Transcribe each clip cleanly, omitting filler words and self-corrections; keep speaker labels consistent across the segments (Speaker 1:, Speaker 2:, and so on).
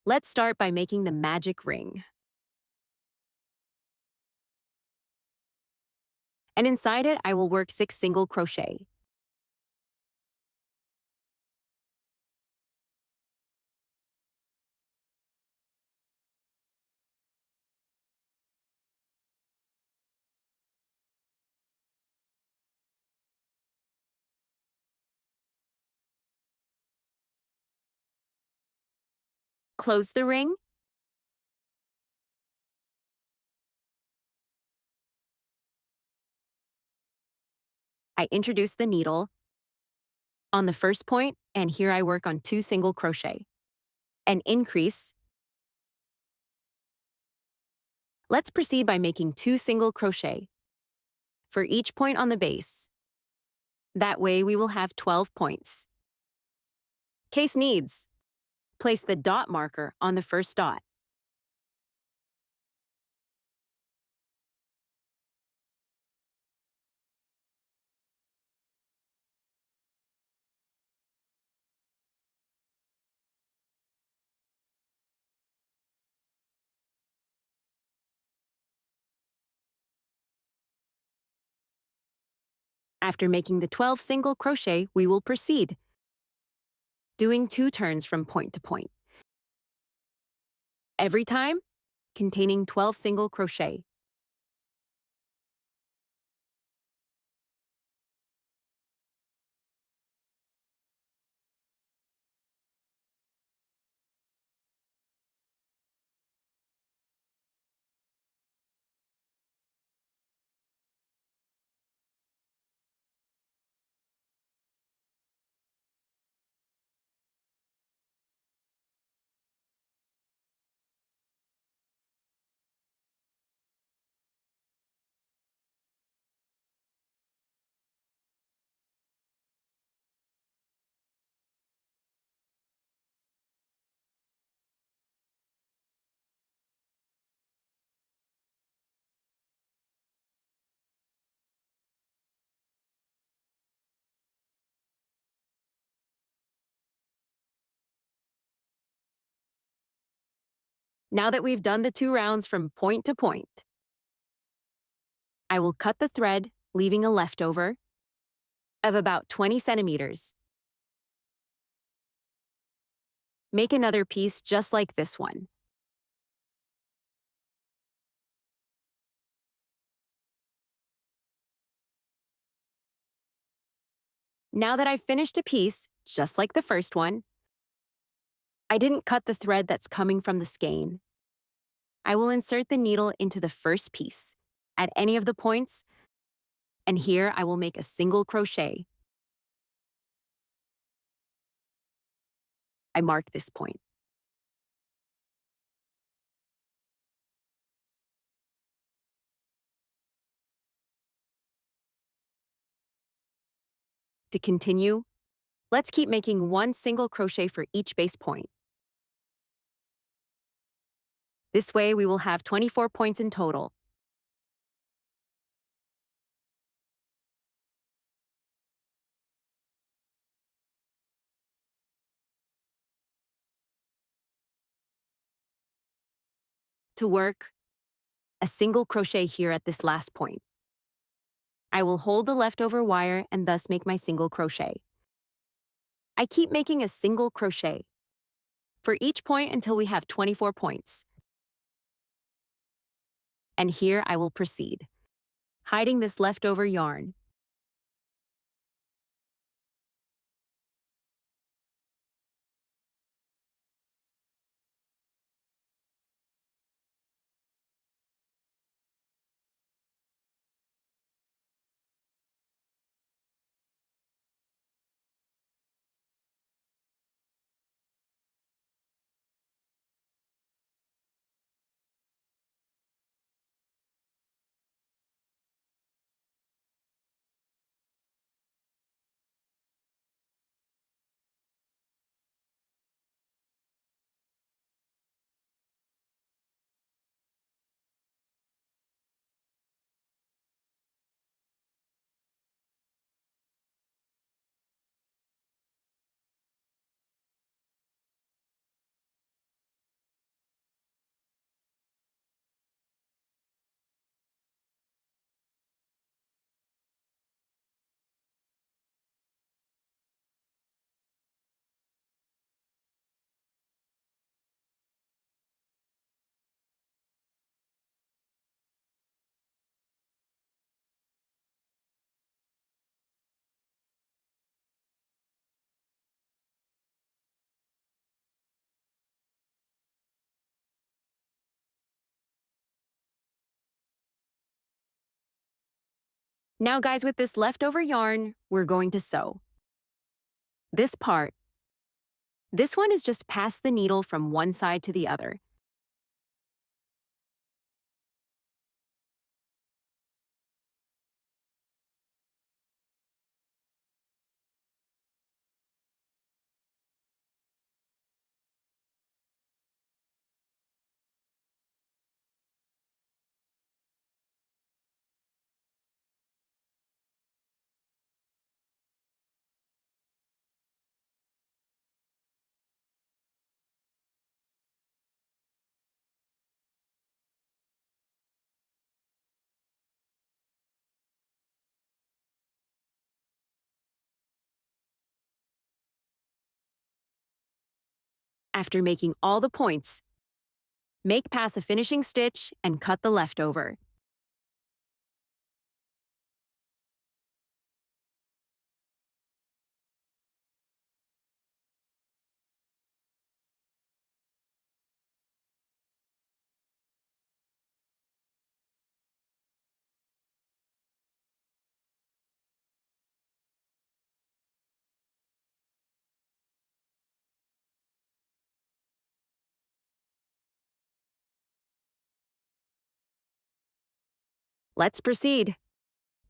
Speaker 1: Let's start by making the magic ring. And inside it, I will work 6 single crochet. Close the ring. I introduce the needle on the first point, and here I work on 2 single crochet. And increase. Let's proceed by making 2 single crochet for each point on the base. That way we will have 12 points. Case needs. Place the dot marker on the first dot. After making the 12 single crochet, we will proceed, doing 2 turns from point to point. Every time, containing 12 single crochet. Now that we've done the 2 rounds from point to point, I will cut the thread, leaving a leftover of about 20 centimeters. Make another piece just like this one. Now that I've finished a piece, just like the first one, I didn't cut the thread that's coming from the skein. I will insert the needle into the first piece at any of the points, and here I will make a single crochet. I mark this point. To continue, let's keep making 1 single crochet for each base point. This way we will have 24 points in total. To work, a single crochet here at this last point. I will hold the leftover wire and thus make my single crochet. I keep making a single crochet for each point until we have 24 points. And here I will proceed, hiding this leftover yarn. Now guys, with this leftover yarn, we're going to sew. This part, this one is just pass the needle from one side to the other. After making all the points, make pass a finishing stitch and cut the leftover. Let's proceed.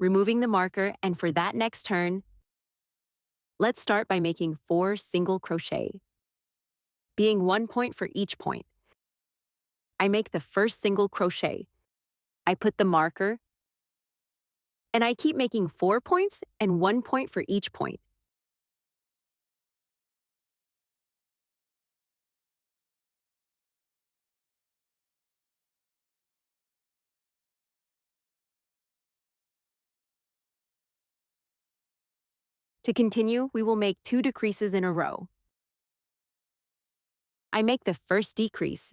Speaker 1: Removing the marker, and for that next turn, let's start by making 4 single crochet, being 1 point for each point. I make the first single crochet. I put the marker, and I keep making 4 points and 1 point for each point. To continue, we will make 2 decreases in a row. I make the first decrease,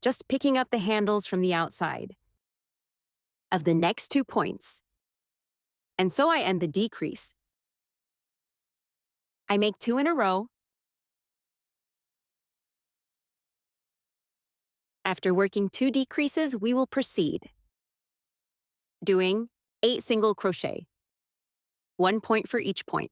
Speaker 1: just picking up the handles from the outside of the next 2 points. And so I end the decrease. I make 2 in a row. After working 2 decreases, we will proceed, doing 8 single crochet, 1 point for each point.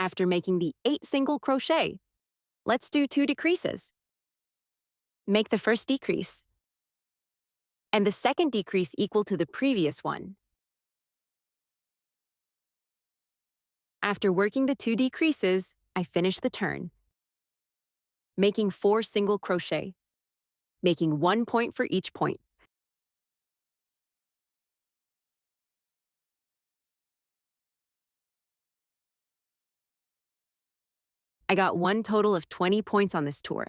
Speaker 1: After making the 8 single crochet, let's do 2 decreases. Make the first decrease, and the second decrease equal to the previous one. After working the 2 decreases, I finish the turn, making 4 single crochet, making 1 point for each point. I got one total of 20 points on this tour.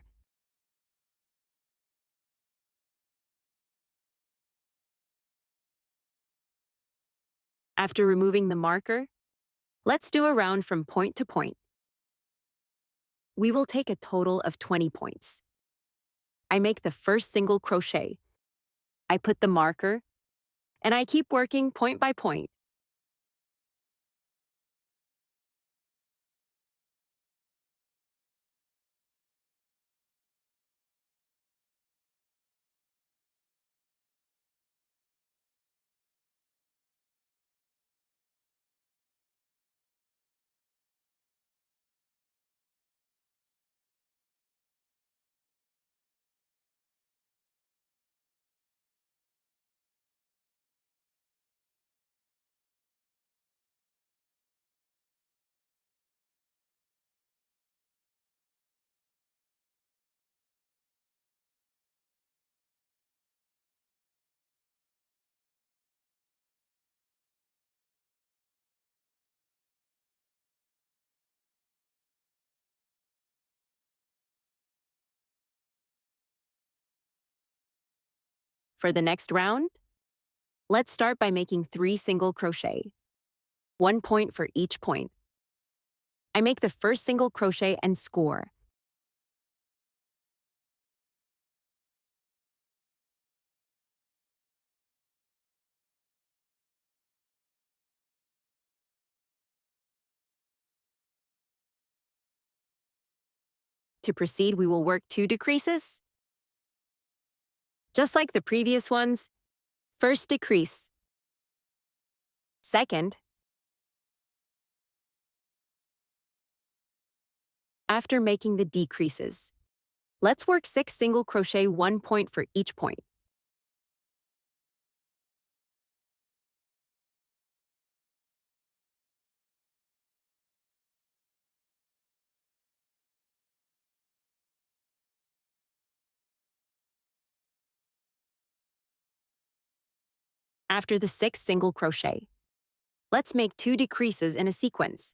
Speaker 1: After removing the marker, let's do a round from point to point. We will take a total of 20 points. I make the first single crochet. I put the marker, and I keep working point by point. For the next round, let's start by making 3 single crochet, 1 point for each point. I make the first single crochet and score. To proceed, we will work 2 decreases. Just like the previous ones, first decrease, second. After making the decreases, let's work 6 single crochet, 1 point for each point. After the 6 single crochet, let's make 2 decreases in a sequence.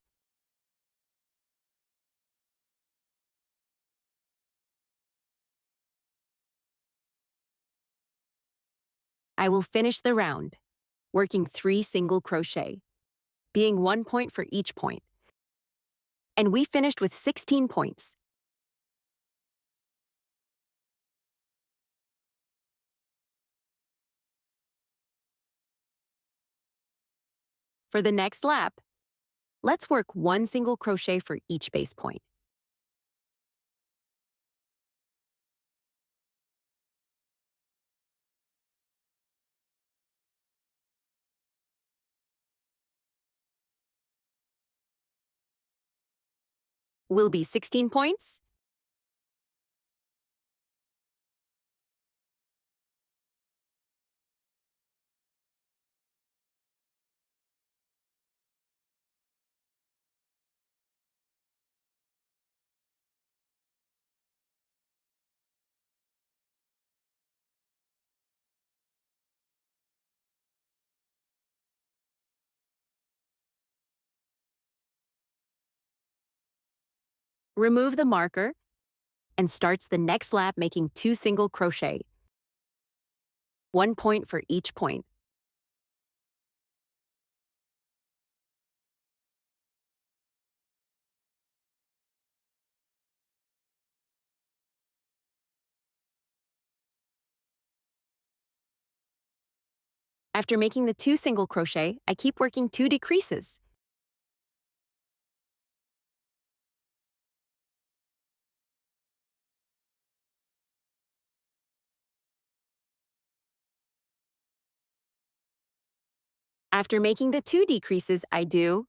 Speaker 1: I will finish the round, working 3 single crochet, being 1 point for each point. And we finished with 16 points. For the next lap, let's work 1 single crochet for each base point. Will be 16 points. Remove the marker and starts the next lap making 2 single crochet, 1 point for each point. After making the 2 single crochet, I keep working 2 decreases. After making the 2 decreases, I do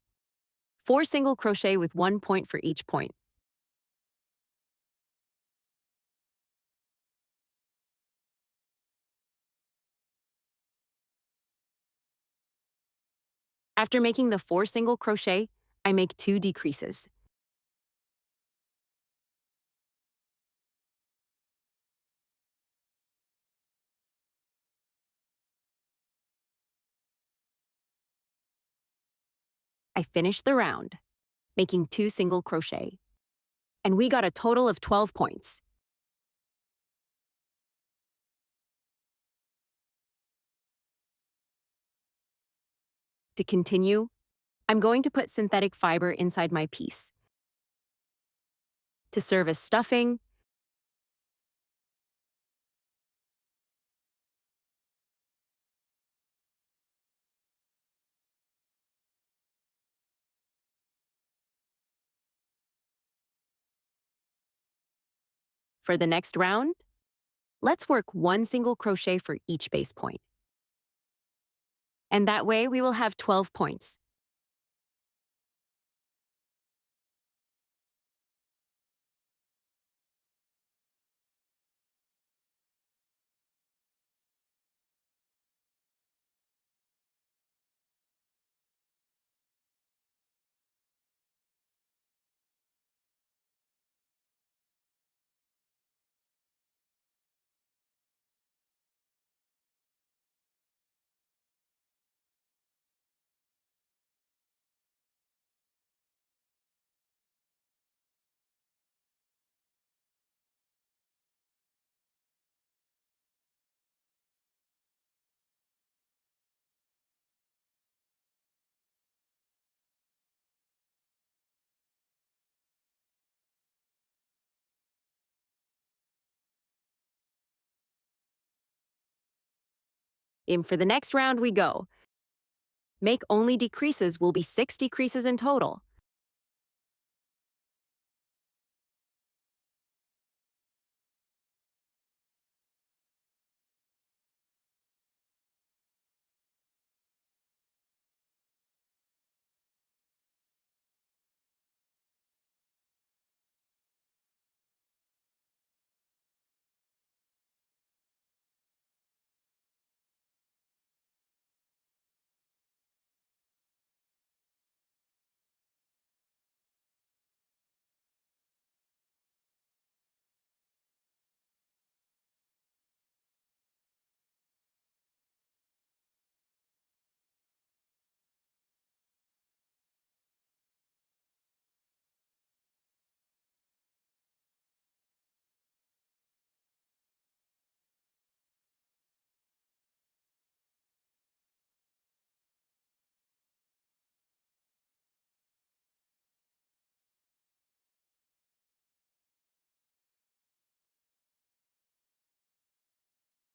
Speaker 1: 4 single crochet with 1 point for each point. After making the 4 single crochet, I make 2 decreases. I finish the round, making 2 single crochet. And we got a total of 12 points. To continue, I'm going to put synthetic fiber inside my piece to serve as stuffing, for the next round. Let's work 1 single crochet for each base point. And that way we will have 12 points. In for the next round we go. Make only decreases will be 6 decreases in total.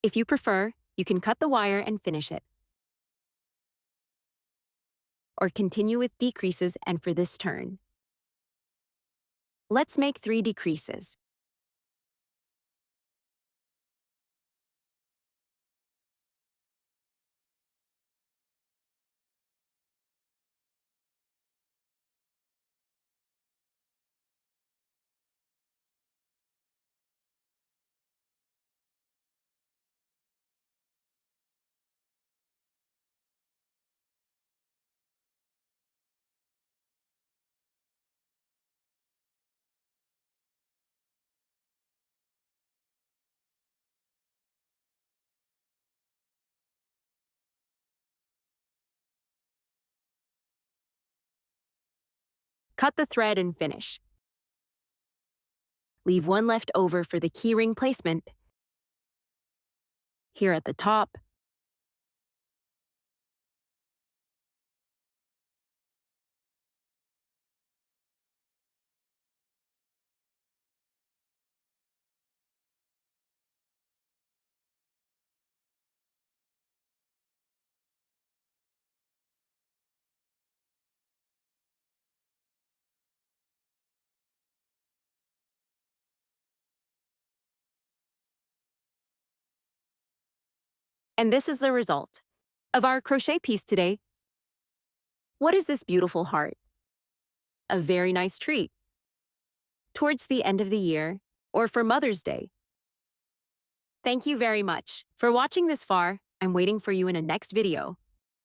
Speaker 1: If you prefer, you can cut the wire and finish it. Or continue with decreases and for this turn. Let's make 3 decreases. Cut the thread and finish. Leave one left over for the keyring placement. Here at the top. And this is the result of our crochet piece today. What is this beautiful heart? A very nice treat. Towards the end of the year, or for Mother's Day. Thank you very much for watching this far. I'm waiting for you in a next video.